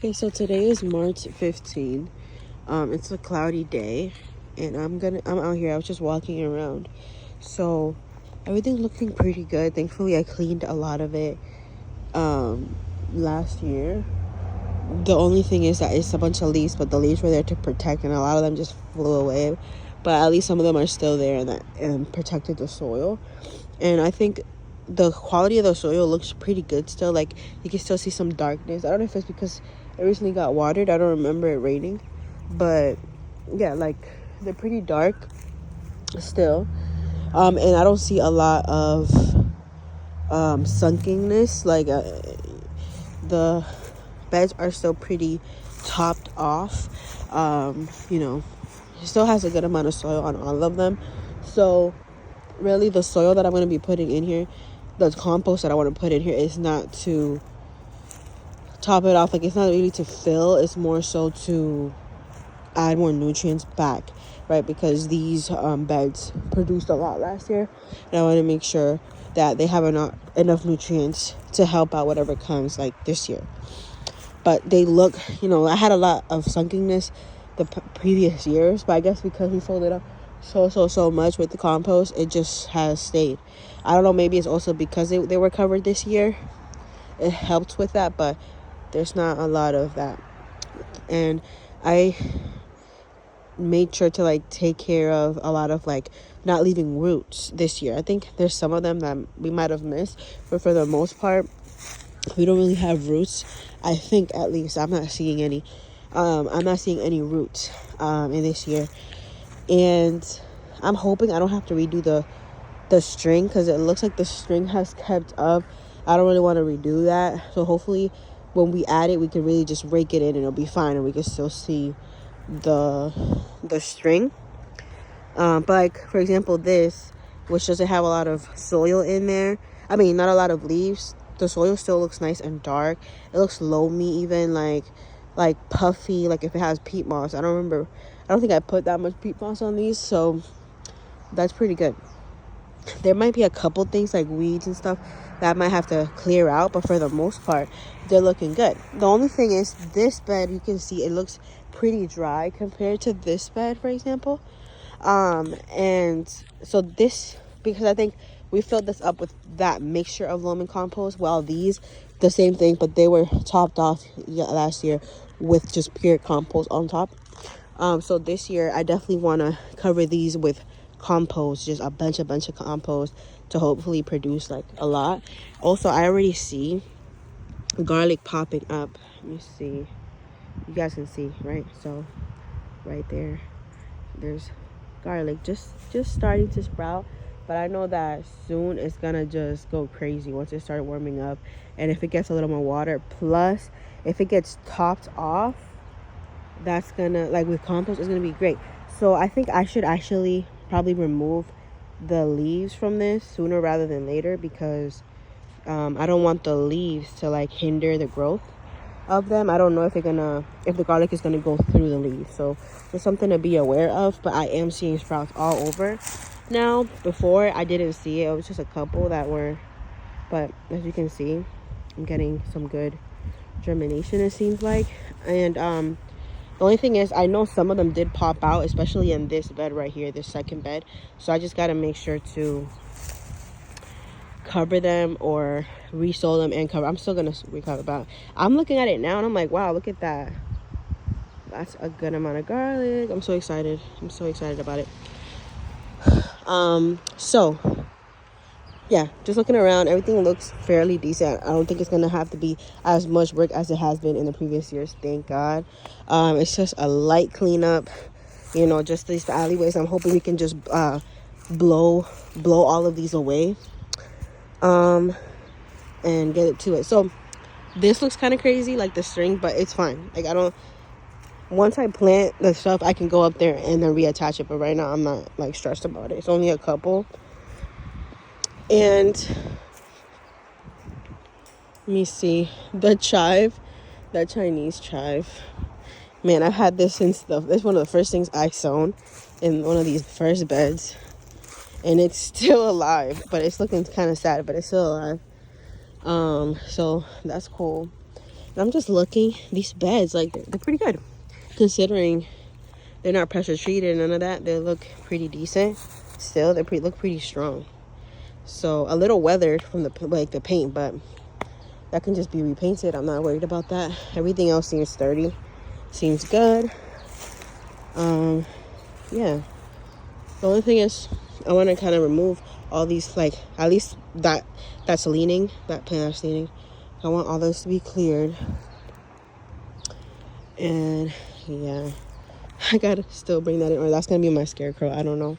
Okay, so today is March 15. It's a cloudy day, and I'm out here. I was just walking around, so everything's looking pretty good. Thankfully, I cleaned a lot of it last year. The only thing is that it's a bunch of leaves, but the leaves were there to protect, and a lot of them just flew away. But at least some of them are still there and protected the soil. And I think the quality of the soil looks pretty good still. Like, you can still see some darkness. I don't know if it's because it recently got watered. I don't remember it raining, but yeah, like, they're pretty dark still. And I don't see a lot of sunkenness. Like, the beds are still pretty topped off. It still has a good amount of soil on all of them. So really, the soil that I'm going to be putting in here, the compost that I want to put in here, is not to top it off. Like, it's not really to fill. It's more so to add more nutrients back, right? Because these beds produced a lot last year, and I want to make sure that they have enough nutrients to help out whatever comes like this year. But they look, I had a lot of sunkenness the previous years, but I guess because we filled it up so much with the compost, it just has stayed. I don't know, maybe it's also because they were covered this year. It helped with that, but there's not a lot of that. And I made sure to take care of a lot of not leaving roots this year. I think there's some of them that we might have missed, but for the most part, we don't really have roots. I think, at least, I'm not seeing any roots in this year. And I'm hoping I don't have to redo the string, because it looks like the string has kept up. I don't really want to redo that. So hopefully when we add it, we can really just rake it in and it'll be fine, and we can still see the string. But for example, this, which doesn't have a lot of soil in there, I mean, not a lot of leaves, the soil still looks nice and dark. It looks loamy, even like puffy, like if it has peat moss. I don't think I put that much peat moss on these, so that's pretty good. There might be a couple things like weeds and stuff that I might have to clear out, but for the most part, they're looking good. The only thing is, this bed, you can see it looks pretty dry compared to this bed, for example. And so this, because I think we filled this up with that mixture of loam and compost, while these, the same thing, but they were topped off last year with just pure compost on top. So this year, I definitely want to cover these with compost, just a bunch of compost, to hopefully produce a lot. Also, I already see garlic popping up. Let me see. You guys can see, right? So right there's garlic just starting to sprout. But I know that soon it's gonna just go crazy once it starts warming up, and if it gets a little more water, plus if it gets topped off, that's gonna, with compost, it's gonna be great. So I think I should actually probably remove the leaves from this sooner rather than later, because I don't want the leaves to hinder the growth of them. I don't know if the garlic is gonna go through the leaves, so it's something to be aware of. But I am seeing sprouts all over now. Before, I didn't see it. It was just a couple that were, but as you can see, I'm getting some good germination, it seems like. And the only thing is, I know some of them did pop out, especially in this bed right here, this second bed. So I just got to make sure to cover them or resow them and cover. I'm still going to recover, but I'm looking at it now and I'm like, wow, look at that. That's a good amount of garlic. I'm so excited. I'm so excited about it. So yeah, just looking around, everything looks fairly decent. I don't think it's gonna have to be as much work as it has been in the previous years, thank God. It's just a light cleanup, just these alleyways. I'm hoping we can just blow all of these away and get it to it. So this looks kind of crazy, like the string, but it's fine. Once I plant the stuff, I can go up there and then reattach it, but right now I'm not stressed about it. It's only a couple. And let me see, the chive, that Chinese chive, man, I've had this since it's one of the first things I sown in one of these first beds, and it's still alive, but it's looking kind of sad, but it's still alive. So that's cool. I'm just looking. These beds, like, they're pretty good. Considering they're not pressure treated, none of that. They look pretty decent. Still, they look pretty strong. So, a little weathered from the paint, but that can just be repainted. I'm not worried about that. Everything else seems sturdy. Seems good. Yeah. The only thing is, I want to kind of remove all these, like, at least that's leaning, that pan that's leaning. I want all those to be cleared. And yeah, I gotta still bring that in, or that's gonna be my scarecrow. I don't know.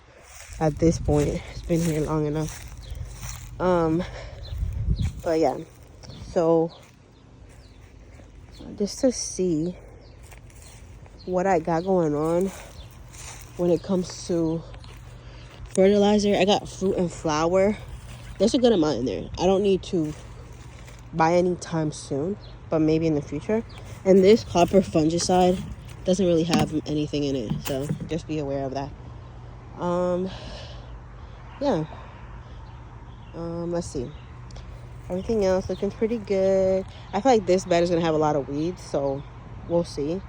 At this point, it's been here long enough. But yeah, so just to see what I got going on when it comes to fertilizer, I got fruit and flower. There's a good amount in there. I don't need to buy any time soon, but maybe in the future. And this copper fungicide doesn't really have anything in it, so just be aware of that. Yeah. Let's see. Everything else looking pretty good. I feel like this bed is gonna have a lot of weeds, so we'll see.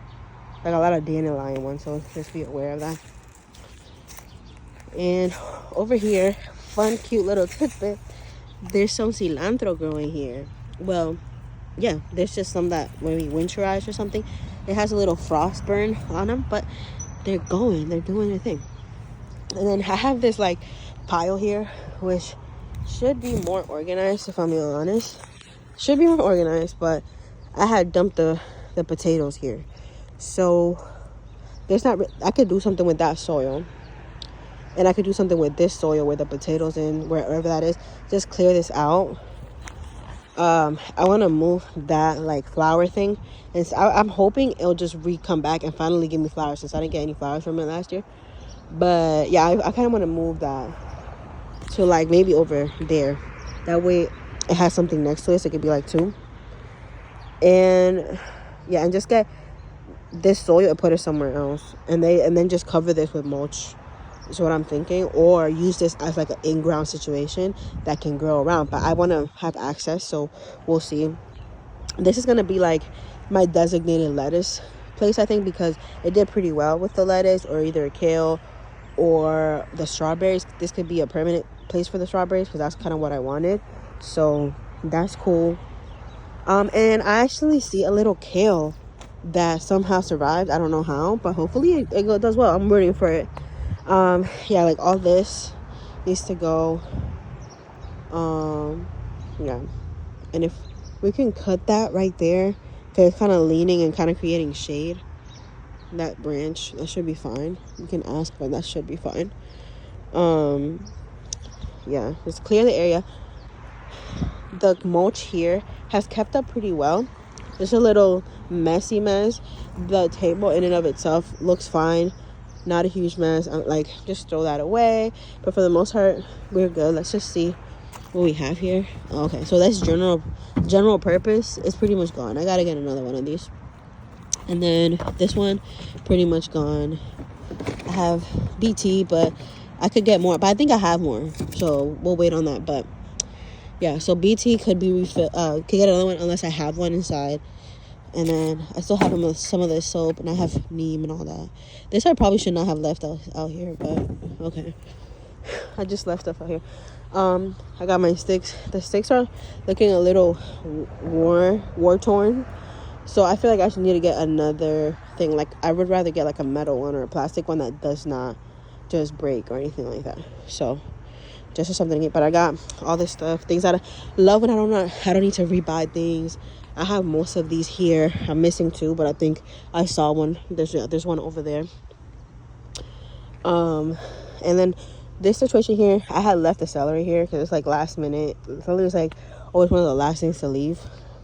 Like a lot of dandelion ones, so just be aware of that. And over here, fun, cute little tidbit. There's some cilantro growing here. Well, yeah, there's just some that maybe winterized or something. It has a little frost burn on them, but they're doing their thing. And then I have this like pile here, which should be more organized, if I'm being honest. Should be more organized, but I had dumped the potatoes here. So I could do something with that soil. And I could do something with this soil with the potatoes in, wherever that is. Just clear this out. I want to move that like flower thing. And so I'm hoping it'll just come back and finally give me flowers, since I didn't get any flowers from it last year. But yeah, I kind of want to move that to like maybe over there. That way it has something next to it, so it could be like 2. And yeah, and just get this soil and put it somewhere else. And then just cover this with mulch. Is what I'm thinking, or use this as like an in-ground situation that can grow around. But I want to have access, so we'll see. This is going to be like my designated lettuce place, I think, because it did pretty well with the lettuce, or either kale or the strawberries. This could be a permanent place for the strawberries, because that's kind of what I wanted. So that's cool. And I actually see a little kale that somehow survived. I don't know how, but hopefully it does well. I'm rooting for it. Yeah, like all this needs to go. Yeah, and if we can cut that right there, because it's kind of leaning and kind of creating shade, that branch, that should be fine. You can ask, but that should be fine. Yeah, just clear the area. The mulch here has kept up pretty well. It's a little messy mess. The table in and of itself looks fine. Not a huge mess. Like, just throw that away. But for the most part, we're good. Let's just see what we have here. Okay, so that's general purpose. It's pretty much gone. I gotta get another one of these. And then this one, pretty much gone. I have BT, but I could get more. But I think I have more, so we'll wait on that. But yeah, so BT could be refilled. Could get another one unless I have one inside. And then I still have some of this soap, and I have neem and all that. This I probably should not have left out here, but okay. I just left stuff out here. I got my sticks. The sticks are looking a little war torn. So I feel like I should need to get another thing. Like, I would rather get like a metal one or a plastic one that does not just break or anything like that. So just something to get. But I got all this stuff, things that I love when I don't need to rebuy things. I have most of these here. I'm missing 2, but I think I saw one. There's one over there. And then this situation here, I had left the celery here because it's like last minute. Celery is like always one of the last things to leave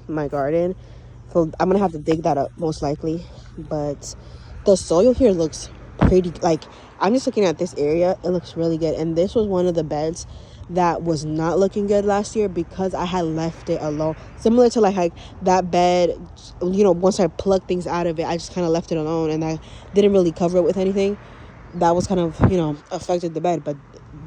my garden, so I'm gonna have to dig that up most likely. But the soil here looks pretty. Like, I'm just looking at this area, it looks really good. And this was one of the beds that was not looking good last year because I had left it alone. Similar to like that bed, once I plugged things out of it, I just kind of left it alone, and I didn't really cover it with anything. That was kind of affected the bed. But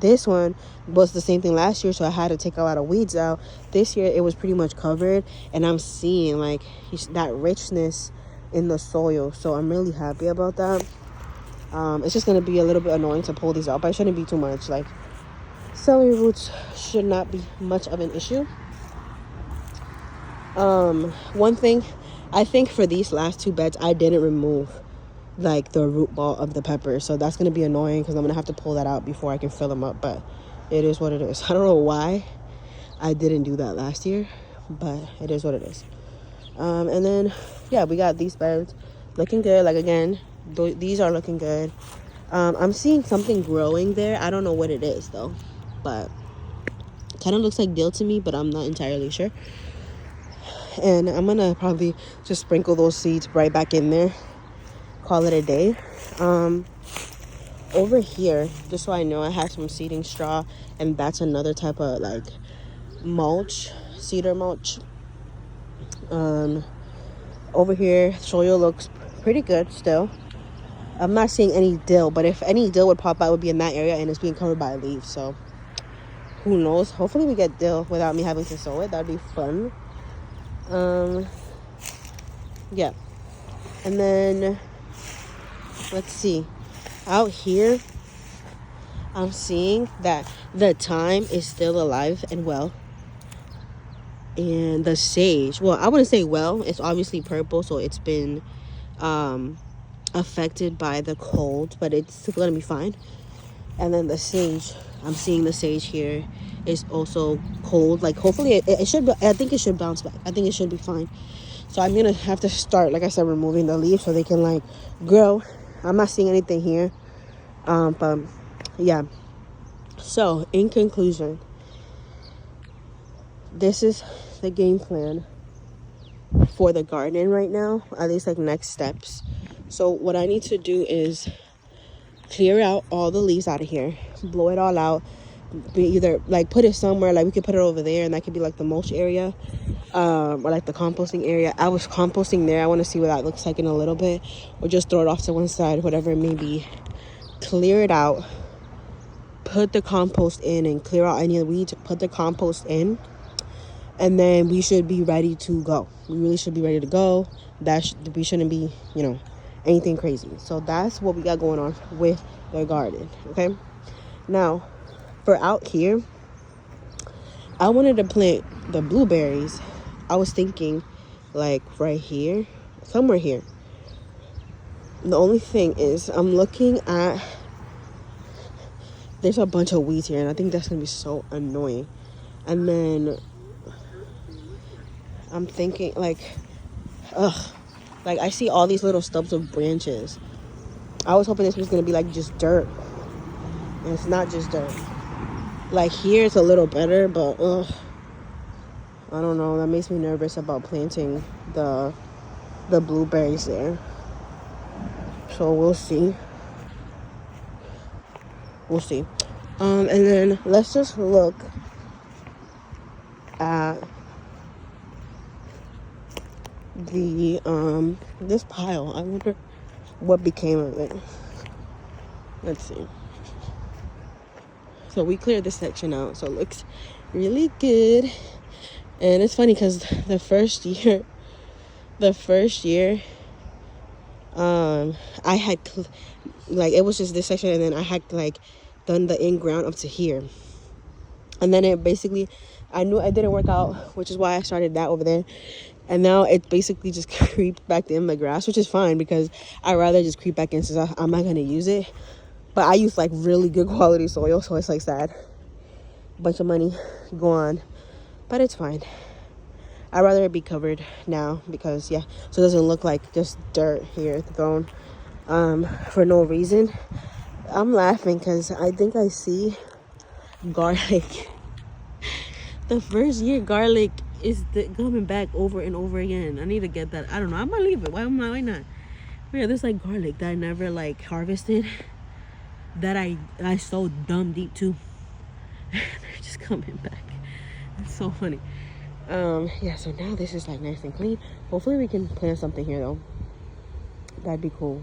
this one was the same thing last year, so I had to take a lot of weeds out. This year it was pretty much covered, and I'm seeing like that richness in the soil, so I'm really happy about that. It's just going to be a little bit annoying to pull these out, but it shouldn't be too much. Like, celery roots should not be much of an issue. One thing, I think for these last 2 beds, I didn't remove like the root ball of the pepper, so that's going to be annoying because I'm going to have to pull that out before I can fill them up, but it is what it is. I don't know why I didn't do that last year, but it is what it is. And then, yeah, we got these beds looking good. Like, again, these are looking good. I'm seeing something growing there. I don't know what it is, though, but kind of looks like dill to me, but I'm not entirely sure. And I'm going to probably just sprinkle those seeds right back in there. Call it a day. Over here, just so I know, I have some seeding straw, and that's another type of like mulch, cedar mulch. Over here, soil looks pretty good still. I'm not seeing any dill, but if any dill would pop out, it would be in that area, and it's being covered by leaves, so who knows. Hopefully we get dill without me having to sow it. That'd be fun. Yeah, and then let's see, out here I'm seeing that the thyme is still alive and well, and the sage, well, I wouldn't say well, it's obviously purple, so it's been affected by the cold, but it's still gonna be fine. And then the sage, I'm seeing the sage here is also cold. Like, hopefully it should be, I think it should bounce back. I think it should be fine. So I'm gonna have to start, like I said, removing the leaves so they can like grow. I'm not seeing anything here, but yeah. So in conclusion, this is the game plan for the garden right now, at least like next steps. So what I need to do is clear out all the leaves out of here, blow it all out, either like put it somewhere, like we could put it over there, and that could be like the mulch area, or like the composting area. I was composting there. I want to see what that looks like in a little bit, or just throw it off to one side, whatever it may be. Clear it out, put the compost in, and clear out any weeds, put the compost in, and then we should be ready to go. We really should be ready to go. We shouldn't be, anything crazy. So that's what we got going on with the garden. Okay, now for out here, I wanted to plant the blueberries. I was thinking like right here, somewhere here. The only thing is I'm looking at, there's a bunch of weeds here, and I think that's gonna be so annoying. And then I'm thinking like, like I see all these little stubs of branches. I was hoping this was gonna be like just dirt, and it's not just dirt. Like here it's a little better, but I don't know, that makes me nervous about planting the blueberries there. So we'll see. And then let's just look at the this pile. I wonder what became of it. Let's see. So we cleared this section out, so it looks really good. And it's funny because the first year I had like, it was just this section, and then I had like done the in-ground up to here, and then it basically, I knew it didn't work out, which is why I started that over there. And now it basically just creeped back in the grass, which is fine because I'd rather just creep back in since I'm not going to use it. But I use like really good quality soil, so it's like sad. Bunch of money gone, but it's fine. I'd rather it be covered now because, yeah, so it doesn't look like just dirt here thrown for no reason. I'm laughing because I think I see garlic. The first year garlic is coming back over and over again. I need to get that. I don't know. I'm gonna leave it. Why not? Yeah, there's like garlic that I never like harvested, that I sowed dumb deep too. They're just coming back. It's so funny. Yeah, so now this is like nice and clean. Hopefully we can plant something here though. That'd be cool.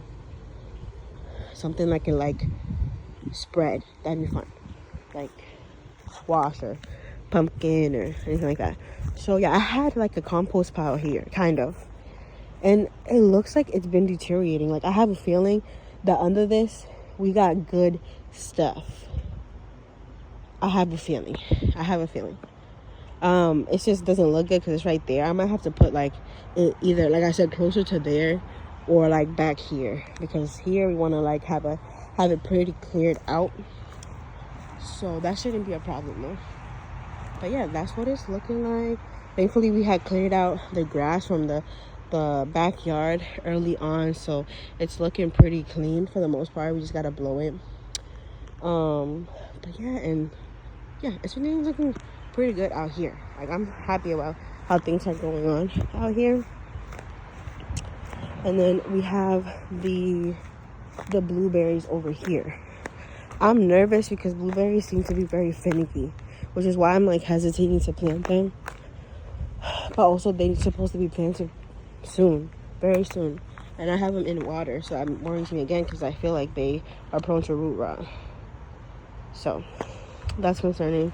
Something that can like spread. That'd be fun. like squash or pumpkin or anything like that. So yeah, I had like a compost pile here, kind of, and it looks like it's been deteriorating. Like I have a feeling that under this we got good stuff. I have a feeling. It just doesn't look good because it's right there. I might have to put like it either, like I said, closer to there or like back here, because here we want to like have it pretty cleared out. So that shouldn't be a problem though. But yeah, that's what it's looking like. Thankfully we had cleared out the grass from the backyard early on, so it's looking pretty clean for the most part. We just gotta blow it. But yeah, and yeah, it's really looking pretty good out here. Like I'm happy about how things are going on out here. And then we have the blueberries over here. I'm nervous because blueberries seem to be very finicky, which is why I'm like hesitating to plant them. But also they're supposed to be planted soon, very soon, and I have them in water, so I'm worrying me again because I feel like they are prone to root rot. So that's concerning.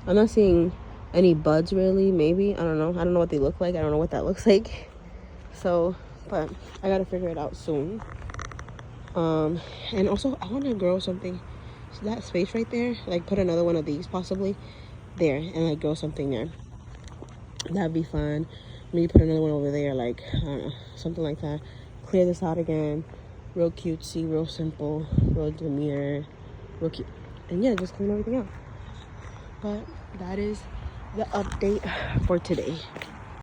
I'm not seeing any buds really. Maybe, I don't know what they look like. I don't know what that looks like. So, but I gotta figure it out soon. And also I want to grow something. See that space right there? Like put another one of these possibly there and like grow something there. That'd be fun. Maybe put another one over there, like I don't know, something like that. Clear this out again. Real cutesy, real simple, real demure, real cute. And yeah, just clean everything out. But that is the update for today.